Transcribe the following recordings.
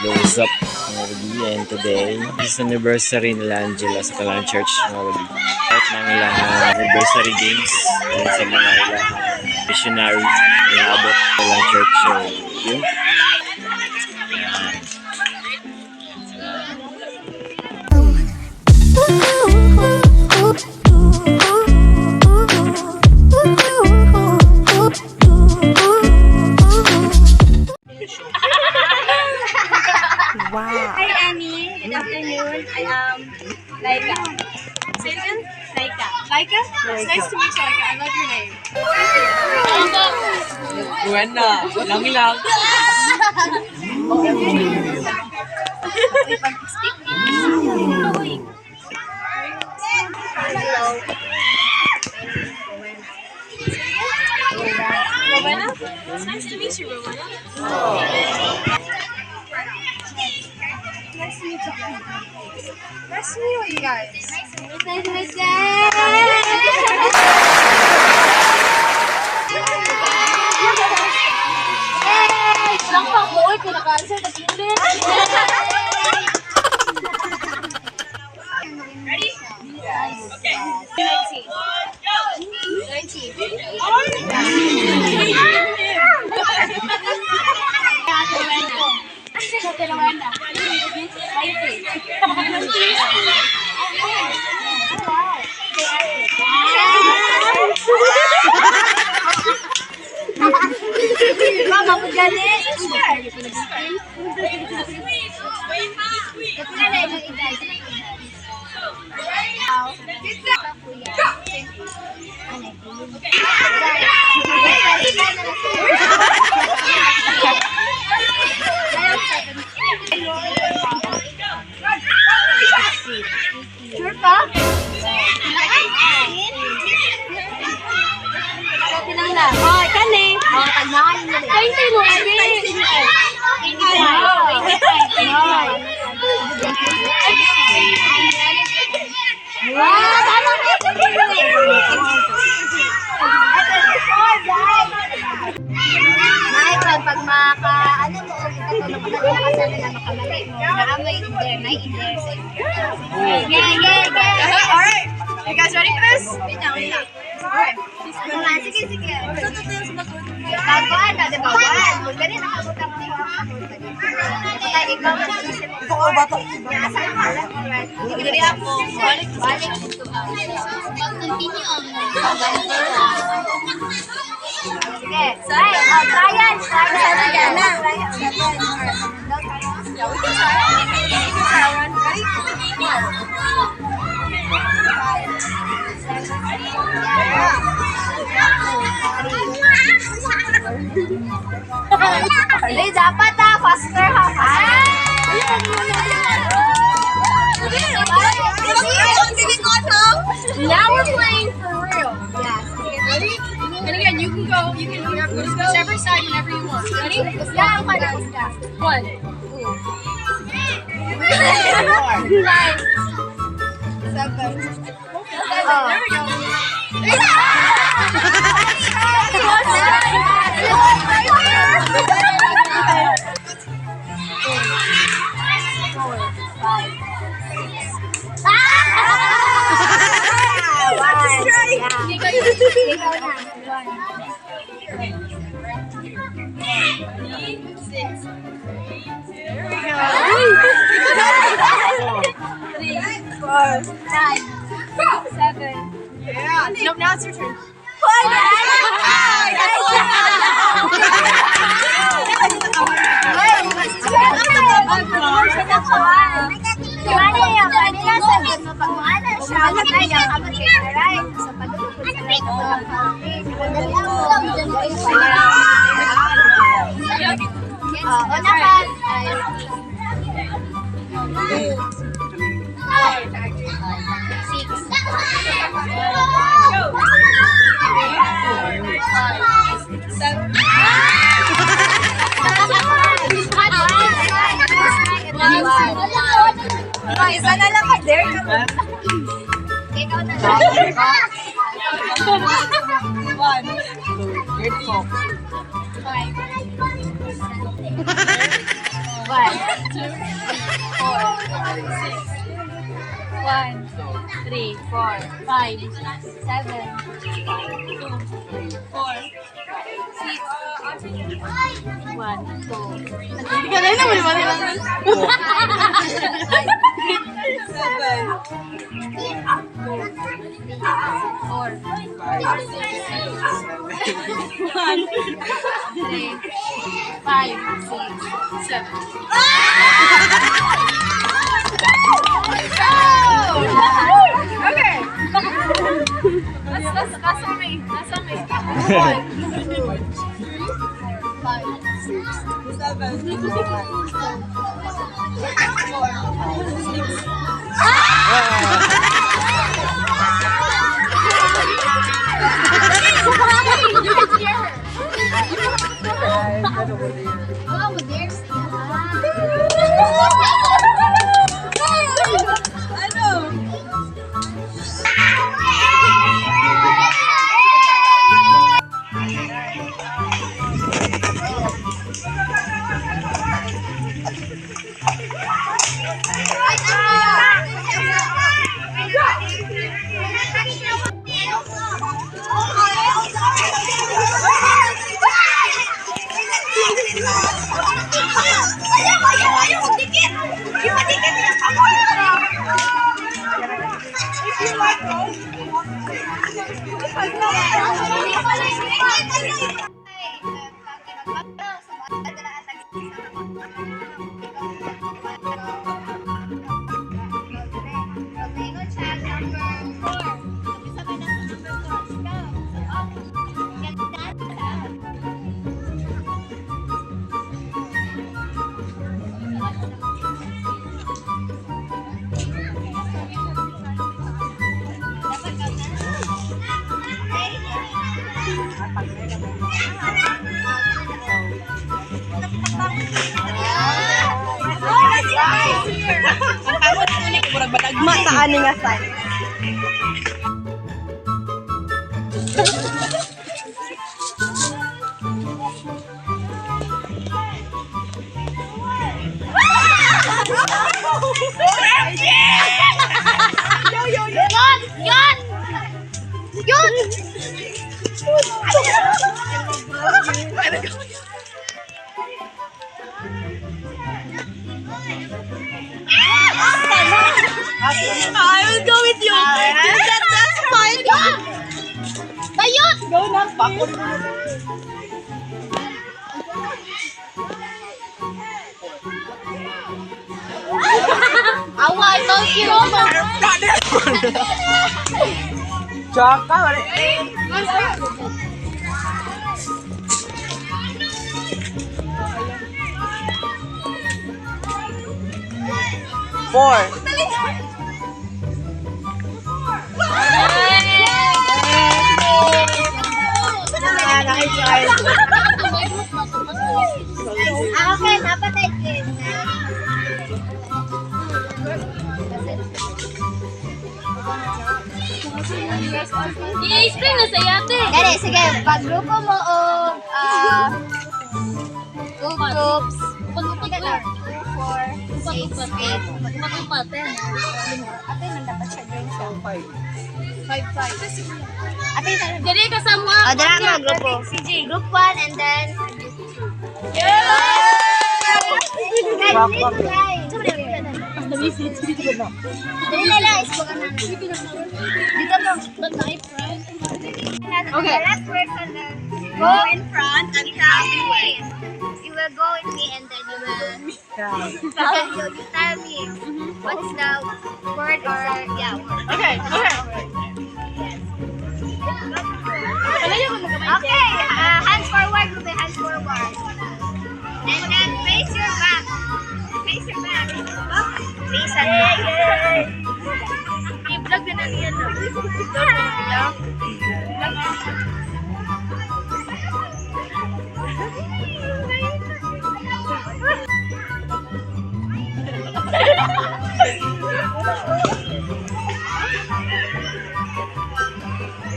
What's up, mga kudi? And today is anniversary nila Angela sa Kalan Church, mga kudi. Start na nila anniversary games sa mga ilang missionary na abot Kalan Church. So, yun. Wow. Hi, Annie. Good afternoon. I am Laika. Say it again? Laika. Laika? It's nice to meet you, Laika. I love your name. Buena. Lang. Rowena? It's nice to meet you, Rowena. Nice to meet you. Nice to meet you guys. Nice to meet you guys. Hey! Lang pang buoy ko naka-answer na pilit. Ready? Okay. 19. Mama, magani. Sure pa? Oh, ikan eh. Oh, tagnakan mo. Ay, hindi mo. Pag maka, ano mo, nakasana na makamali mo, naamay in there, sa Yeah. Alright. You guys ready for this? Wait na. Alright. Sige. Baguan na, diba? Baguan. Ganun, nakabutan mo yung kapatay. Ikaw na isip mo. Oo, bato. Nasa kalat. Hindi ako. Balik. Continue on. Sige. Brian. Hindi, dapat faster ha. Now we're playing for real. Yes. Ready? And again, you can go whichever side whenever you want. Ready? Yeah, I'm One. Nine. 7. There we go. Nope, now it's your turn. Isa na lang ka-dare ka mo. Ikaw na lang. 1, 2, 3, 4. 5. 1, 2, 3, 4, 5, 7, 1, 2. Hindi ka na yun naman, mali lang. 4, 5, 6, 7. Okay. Nasa may. 1, 2, 5, 6, Murag batagma sa ani nga side. I will go with you. That's fine. Bayot! Go na, pakot. Awa, I told you. Chaka, wala. Four. Okay, dapat ay clean. I-spring na sa yate. Dali, sige. Pag-grupo mo o two groups. Pag-grupo ka lang. 2, 4, 6, 8. Pag-grupo 10. Ate, dapat siya green siya. 5. Ate, dali kasama. O, dala mo, grupo. Group 1 and then okay. Let's work on the go in front and tell me. You will go with me and then you will you tell me what's the word or word. Okay. Okay, hands forward, Ruby, hands forward. And then face your back. Face your back. Face and back. I-vlog na lang yan.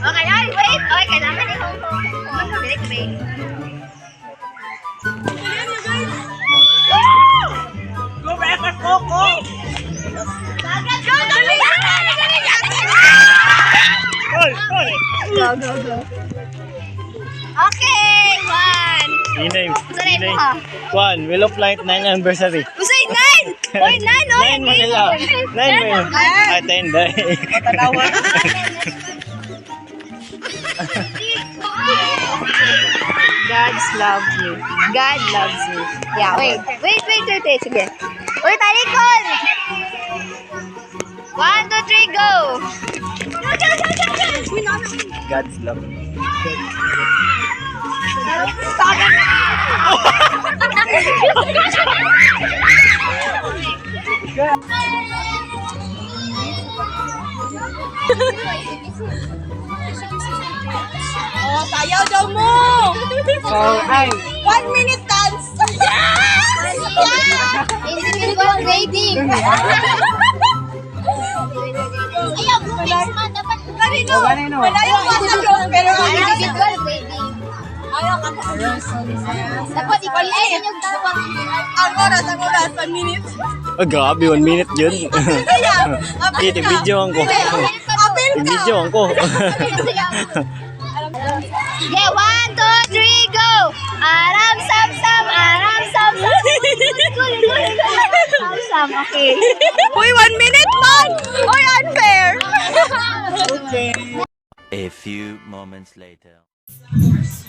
Okay, ay, wait. Okay, kailangan i-hold. Dili, Ayoko. Okay, one. Inay. Usaray mo ha. One, Willow Flight 9 anniversary. Usay, nine! Oy, nine, oy! 9 Manila. 9 Manila. Ah, 10 dahil. God's love me. God loves me. Yeah, wait. Wait. Sige. Uy, talikon! 1, 2, 3, go! God's love. Oh, sayaw daw mo. So, ay. 1 minute dance. Individual grading. Ayaw, next month dapat. Kanino? Wala yung WhatsApp yun, pero Individual grading. ayaw ka. Dapat i-create yung dapat. Ang oras, 1 minute. Oh, grabe, 1 minute yun. Kaya, apil ka. Video ko. Apil ka. Video ko. Yeah, 1, 2, 3, go! Aram, sam, sam, aram, sam, sam. Sam, sam, okay. Uy, 1 minute man! Uy, unfair! A few moments later.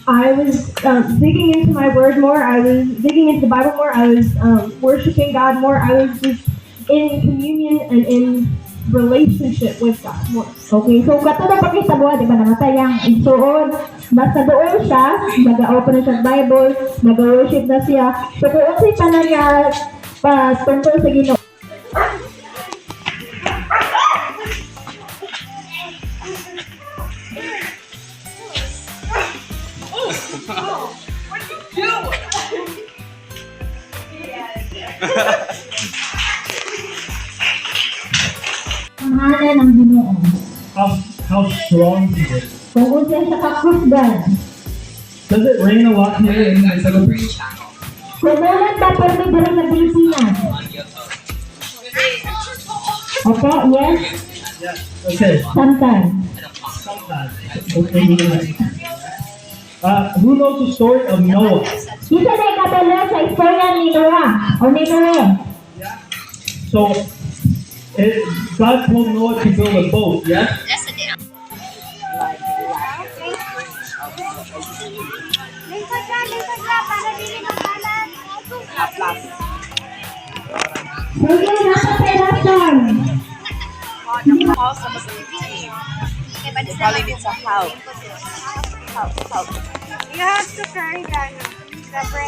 I was digging into my word more. I was digging into the Bible more. I was worshiping God more. I was just in communion and in relationship with God more. Okay, so kato na pakitabo, di ba nangatayang igsuon, basta doon siya, nag-open na siya Bible, nag-worship na siya. So kung unsay pa na niya tungkol sa Ginoo. Pangalan ng Ginoo. How strong is it? Kung unsay siya kakusgan. Does it rain a lot here in Minnesota? Kung ulan ba pero may dala na Pilipinas. Okay, yes, Okay, sometimes. sometimes. Okay. Who knows the story of Noah? Isa na ikabalo sa istorya ni Noah o ni Noe. So, God told Noah to build a boat, yes? Sige, nasa perasan. Calling it a house. You have to carry that.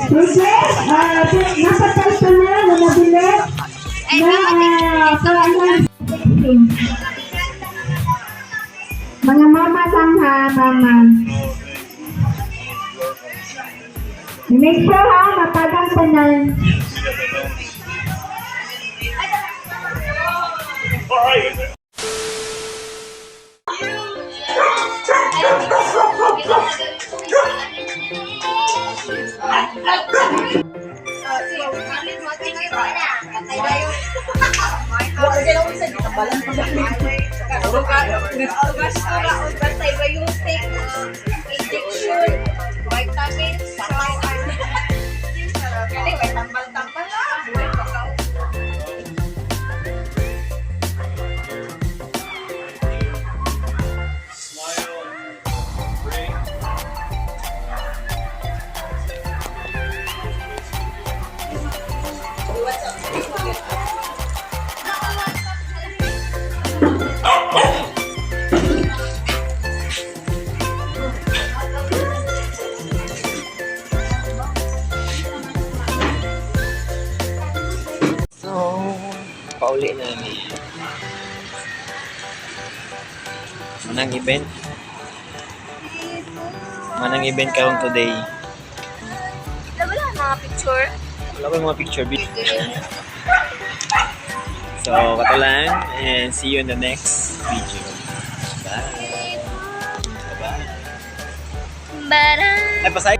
Sige, nasa perasan na, namabili na mga mama lang ha, mama. Make sure ha, mapagang tanan. So, pauli na ni. Manang event. Manang event karon today. Wala mga picture. Wala ko yung mga picture video. So, kato lang. And see you in the next video. Bye. Bye. Barang. Ay, pasay